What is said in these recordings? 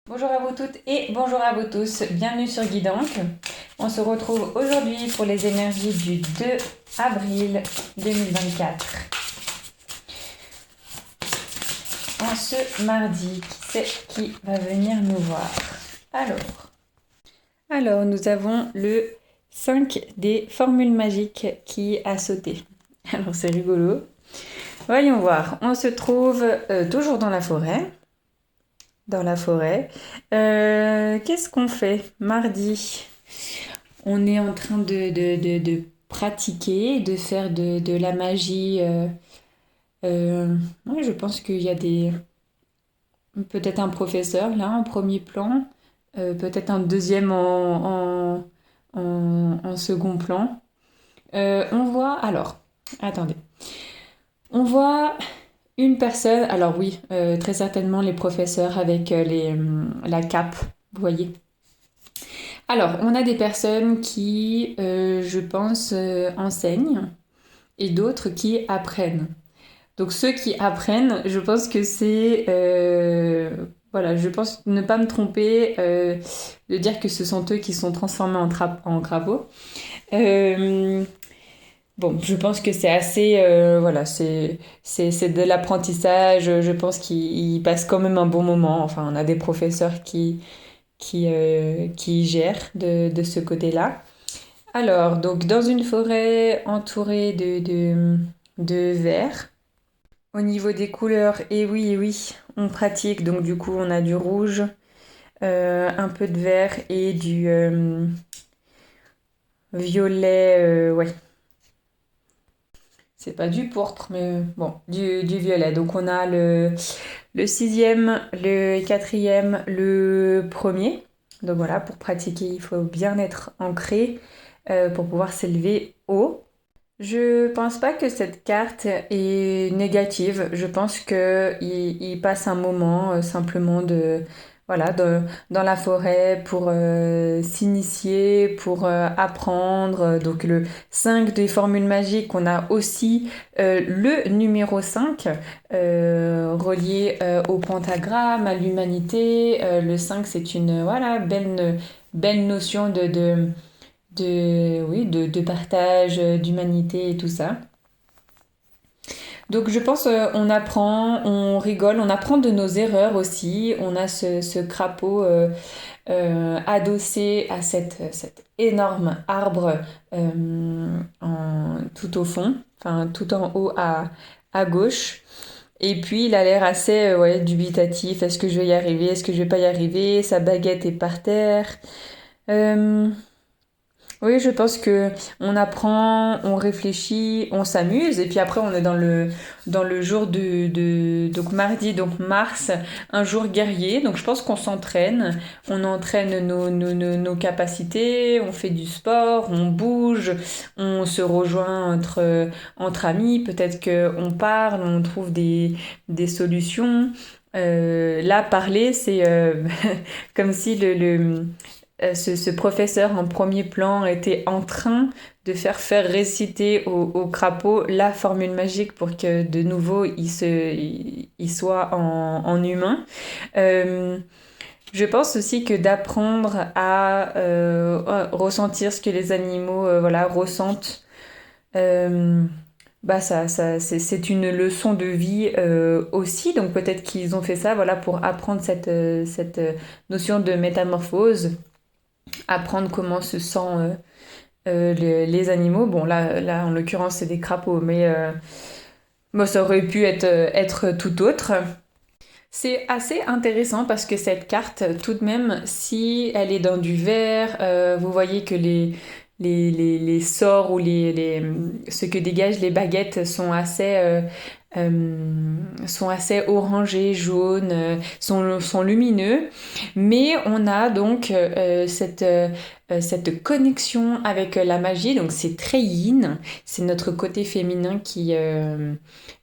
Bonjour à vous toutes et bonjour à vous tous, bienvenue sur Guidank. On se retrouve aujourd'hui pour les énergies du 2 avril 2024. En ce mardi, qui c'est qui va venir nous voir? Alors, nous avons le 5 des formules magiques qui a sauté. Alors c'est rigolo. Voyons voir, on se trouve toujours dans la forêt. Qu'est-ce qu'on fait mardi? On est en train de pratiquer, de faire de la magie. Ouais, je pense qu'il y a peut-être un professeur là en premier plan, peut-être un deuxième en second plan. On voit, alors, attendez, on voit une personne, alors oui, très certainement les professeurs avec la cape, vous voyez. Alors, on a des personnes qui, je pense, enseignent et d'autres qui apprennent. Donc ceux qui apprennent, je pense que c'est... voilà, je pense ne pas me tromper de dire que ce sont eux qui sont transformés en crapauds. Bon, je pense que c'est assez... voilà, c'est de l'apprentissage. Je pense qu'ils passent quand même un bon moment. Enfin, on a des professeurs qui gèrent de ce côté-là. Alors, donc dans une forêt entourée de verre. Au niveau des couleurs, et oui, on pratique. Donc du coup, on a du rouge, un peu de vert et du violet. Ouais, c'est pas du pourpre, mais bon, du violet. Donc on a le sixième, le quatrième, le premier. Donc voilà, pour pratiquer, il faut bien être ancré pour pouvoir s'élever haut. Je pense pas que cette carte est négative. Je pense que il passe un moment simplement voilà, dans la forêt pour s'initier, pour apprendre. Donc le 5 des formules magiques, on a aussi le numéro 5 relié au pentagramme, à l'humanité. Le 5 c'est une voilà, belle notion oui, de partage, d'humanité et tout ça. Donc je pense on apprend, on rigole, on apprend de nos erreurs aussi. On a ce crapaud adossé à cet énorme arbre tout au fond, enfin tout en haut à gauche. Et puis il a l'air assez ouais, dubitatif. Est-ce que je vais y arriver? Est-ce que je vais pas y arriver? Sa baguette est par terre. Euh, Oui, je pense que on apprend, on réfléchit, on s'amuse, et puis après on est dans le jour donc mardi, donc Mars, un jour guerrier. Donc je pense qu'on s'entraîne, on entraîne nos capacités, on fait du sport, on bouge, on se rejoint entre amis, peut-être qu'on parle, on trouve des solutions. Là, parler, c'est comme si ce professeur en premier plan était en train de faire réciter au crapaud la formule magique pour que de nouveau il soit en humain. Euh, je pense aussi que d'apprendre à ressentir ce que les animaux voilà, ressentent, euh, bah c'est une leçon de vie aussi. Donc peut-être qu'ils ont fait ça voilà, pour apprendre cette notion de métamorphose, apprendre comment se sentent les animaux. Bon, là, en l'occurrence, c'est des crapauds, mais bon, ça aurait pu être tout autre. C'est assez intéressant parce que cette carte, tout de même, si elle est dans du vert, vous voyez que les sorts ou ce que dégagent les baguettes sont assez orangés, jaunes, sont lumineux. Mais on a donc cette connexion avec la magie. Donc c'est très yin, c'est notre côté féminin qui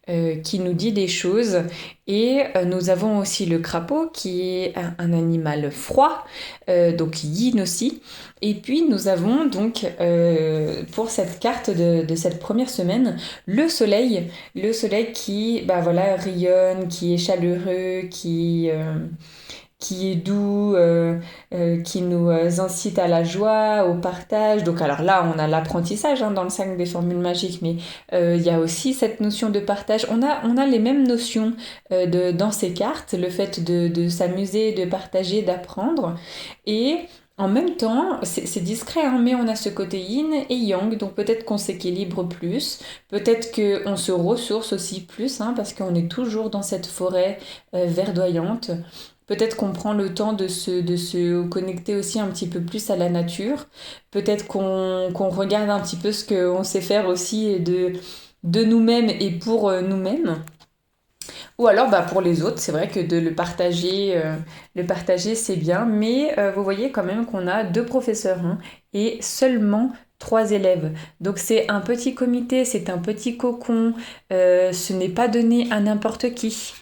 nous dit des choses. Et nous avons aussi le crapaud qui est un animal froid, donc yin aussi. Et puis nous avons donc pour cette carte de cette première semaine le soleil qui bah voilà, rayonne, qui est chaleureux, qui est doux, qui nous incite à la joie, au partage. Donc alors là, on a l'apprentissage dans le 5 des formules magiques, mais il y a aussi cette notion de partage. On a les mêmes notions dans ces cartes, le fait de s'amuser, de partager, d'apprendre. Et en même temps, c'est discret, mais on a ce côté yin et yang, donc peut-être qu'on s'équilibre plus, peut-être qu'on se ressource aussi plus, parce qu'on est toujours dans cette forêt verdoyante. Peut-être qu'on prend le temps de se connecter aussi un petit peu plus à la nature. Peut-être qu'on regarde un petit peu ce qu'on sait faire aussi de nous-mêmes et pour nous-mêmes. Ou alors pour les autres, c'est vrai que de le partager c'est bien, mais vous voyez quand même qu'on a 2 professeurs et seulement 3 élèves. Donc c'est un petit comité, c'est un petit cocon, ce n'est pas donné à n'importe qui.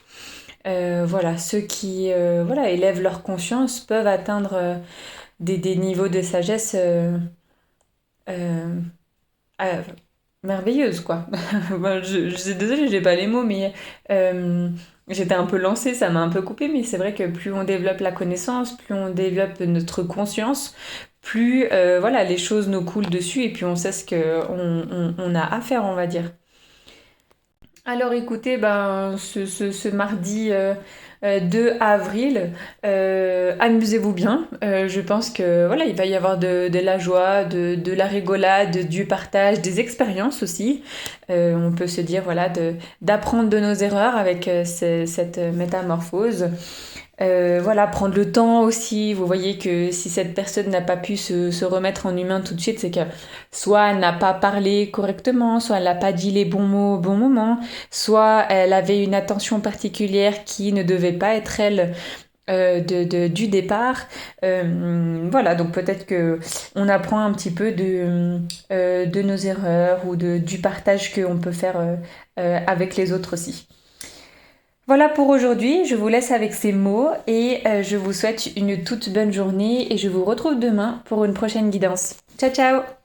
Voilà, ceux qui voilà, élèvent leur conscience peuvent atteindre des niveaux de sagesse euh, euh, merveilleuses, quoi. Je suis désolée, j'ai pas les mots, mais j'étais un peu lancée, ça m'a un peu coupé, mais c'est vrai que plus on développe la connaissance, plus on développe notre conscience, plus voilà, les choses nous coulent dessus et puis on sait ce qu'on a à faire, on va dire. Alors écoutez, ce mardi 2 avril, amusez-vous bien. Je pense que voilà, il va y avoir de la joie, de la rigolade, du partage, des expériences aussi. On peut se dire voilà d'apprendre de nos erreurs avec cette métamorphose. Voilà, prendre le temps aussi. Vous voyez que si cette personne n'a pas pu se remettre en humain tout de suite, c'est que soit elle n'a pas parlé correctement, soit elle n'a pas dit les bons mots au bon moment, soit elle avait une attention particulière qui ne devait pas être elle du départ. Voilà, donc peut-être que on apprend un petit peu de nos erreurs ou du partage qu'on peut faire avec les autres aussi. Voilà pour aujourd'hui, je vous laisse avec ces mots et je vous souhaite une toute bonne journée et je vous retrouve demain pour une prochaine guidance. Ciao ciao!